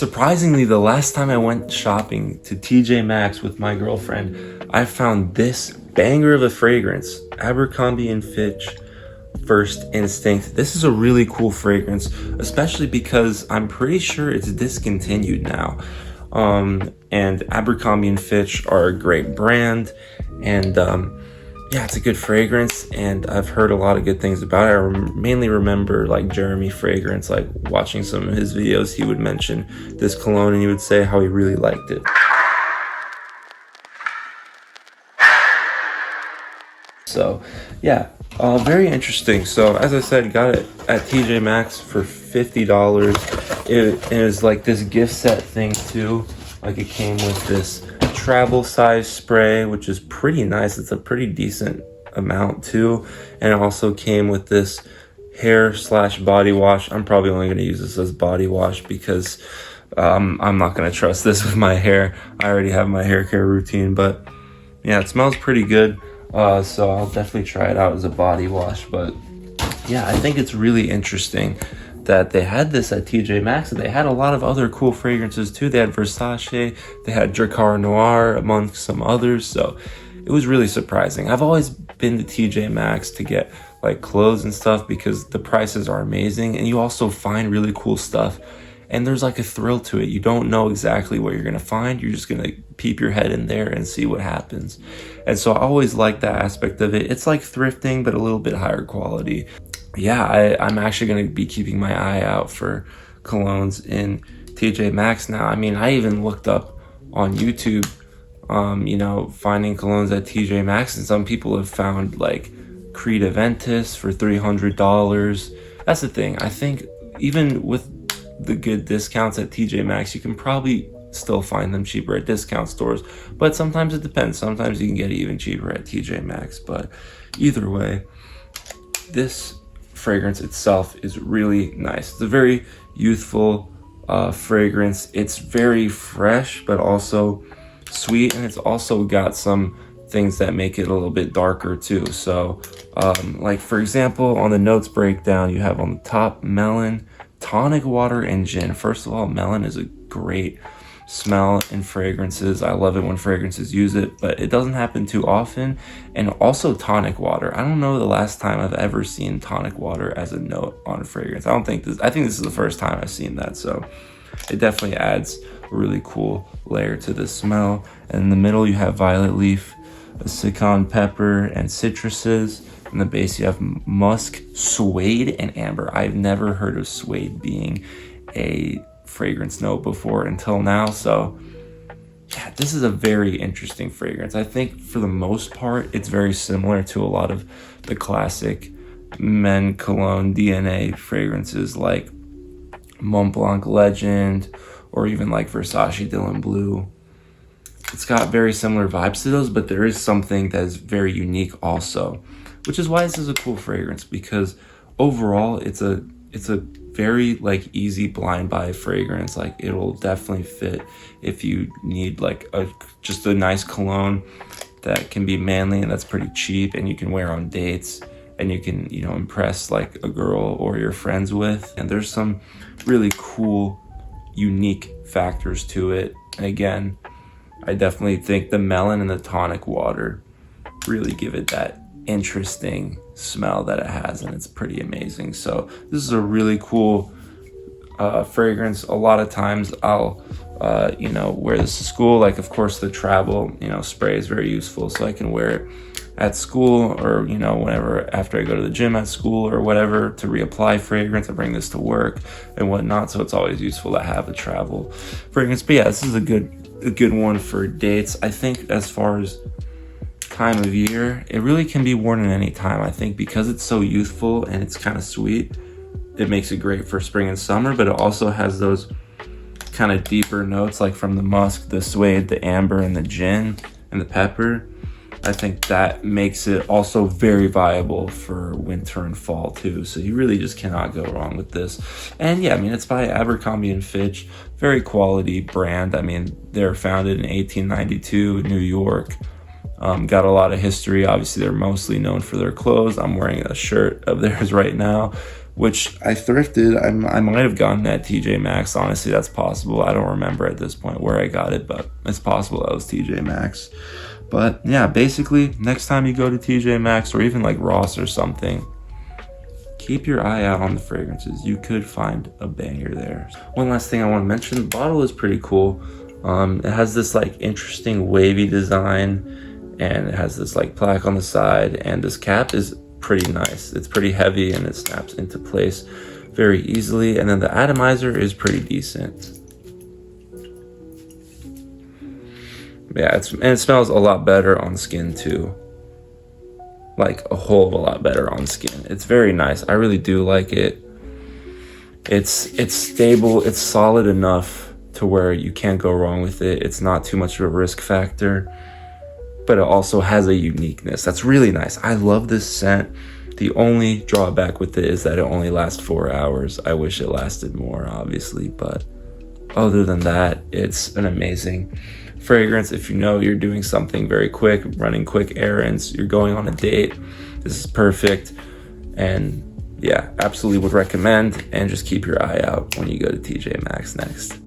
surprisingly, the last time I went shopping to TJ Maxx with my girlfriend, I found this banger of a fragrance, Abercrombie and Fitch First Instinct. This is a really cool fragrance, especially because I'm pretty sure it's discontinued now. And Abercrombie and Fitch are a great brand, and yeah, it's a good fragrance, and I've heard a lot of good things about it. I mainly remember like Jeremy Fragrance, like watching some of his videos, he would mention this cologne and he would say how he really liked it. So yeah, very interesting. So as I said, got it at TJ Maxx for $50. It is like this gift set thing too. Like it came with this travel size spray, which is pretty nice. It's a pretty decent amount too. And it also came with this hair / body wash. I'm probably only going to use this as body wash because I'm not going to trust this with my hair. I already have my hair care routine, but yeah, it smells pretty good. So I'll definitely try it out as a body wash. But yeah, I think it's really interesting that they had this at TJ Maxx, and they had a lot of other cool fragrances too. They had Versace, they had Dracar Noir, amongst some others. So it was really surprising. I've always been to TJ Maxx to get like clothes and stuff because the prices are amazing, and you also find really cool stuff. And there's like a thrill to it. You don't know exactly what you're gonna find. You're just gonna peep your head in there and see what happens. And so I always like that aspect of it. It's like thrifting, but a little bit higher quality. Yeah, I'm actually gonna be keeping my eye out for colognes in TJ Maxx now. I mean, I even looked up on YouTube, you know, finding colognes at TJ Maxx, and some people have found like Creed Aventus for $300. That's the thing. I think even with the good discounts at TJ Maxx, you can probably still find them cheaper at discount stores, but sometimes it depends. Sometimes you can get it even cheaper at TJ Maxx. But either way, this fragrance itself is really nice. It's a very youthful fragrance. It's very fresh but also sweet, and it's also got some things that make it a little bit darker too. So like for example, on the notes breakdown, you have on the top melon, tonic water, and gin. First of all, melon is a great smell in fragrances. I love it when fragrances use it, but it doesn't happen too often. And also tonic water. I don't know the last time I've ever seen tonic water as a note on a fragrance. I think this is the first time I've seen that. So it definitely adds a really cool layer to the smell. And in the middle, you have violet leaf, a citron pepper, and citruses. In the base, you have musk, suede, and amber. I've never heard of suede being a fragrance note before until now. So yeah, this is a very interesting fragrance. I think for the most part, it's very similar to a lot of the classic men cologne DNA fragrances like Mont Blanc Legend, or even like Versace Dylan Blue. It's got very similar vibes to those, but there is something that is very unique also, which is why this is a cool fragrance, because overall it's a very like easy blind buy fragrance. Like it'll definitely fit if you need like just a nice cologne that can be manly and that's pretty cheap and you can wear on dates and you can, you know, impress like a girl or your friends with. And there's some really cool, unique factors to it. And again, I definitely think the melon and the tonic water really give it that interesting smell that it has, and it's pretty amazing. So this is a really cool fragrance. A lot of times I'll you know, wear this to school. Like of course the travel, you know, spray is very useful, so I can wear it at school, or you know, whenever after I go to the gym at school or whatever, to reapply fragrance. I bring this to work and whatnot, so it's always useful to have a travel fragrance. But yeah, this is a good one for dates. I think as far as time of year, it really can be worn at any time. I think because it's so youthful and it's kind of sweet, it makes it great for spring and summer, but it also has those kind of deeper notes like from the musk, the suede, the amber, and the gin, and the pepper. I think that makes it also very viable for winter and fall too. So you really just cannot go wrong with this. And yeah, I mean, it's by Abercrombie & Fitch, very quality brand. I mean, they're founded in 1892 in New York. Got a lot of history. Obviously, they're mostly known for their clothes. I'm wearing a shirt of theirs right now. which I thrifted. I might have gotten at TJ Maxx. Honestly, that's possible. I don't remember at this point where I got it, but it's possible that was TJ Maxx. But yeah, basically, next time you go to TJ Maxx or even like Ross or something, keep your eye out on the fragrances. You could find a banger there. One last thing I want to mention, the bottle is pretty cool. It has this like interesting wavy design, and it has this like plaque on the side, and this cap is pretty nice. It's pretty heavy and it snaps into place very easily, and then the atomizer is pretty decent. Yeah, and it smells a lot better on skin too. Like a whole lot better on skin. It's very nice. I really do like it. It's stable. It's solid enough to where you can't go wrong with it. It's not too much of a risk factor, but it also has a uniqueness that's really nice. I love this scent. The only drawback with it is that it only lasts 4 hours. I wish it lasted more, obviously, but other than that, it's an amazing fragrance. If you know you're doing something very quick, running quick errands, you're going on a date, this is perfect. And yeah, absolutely would recommend. And just keep your eye out when you go to TJ Maxx next.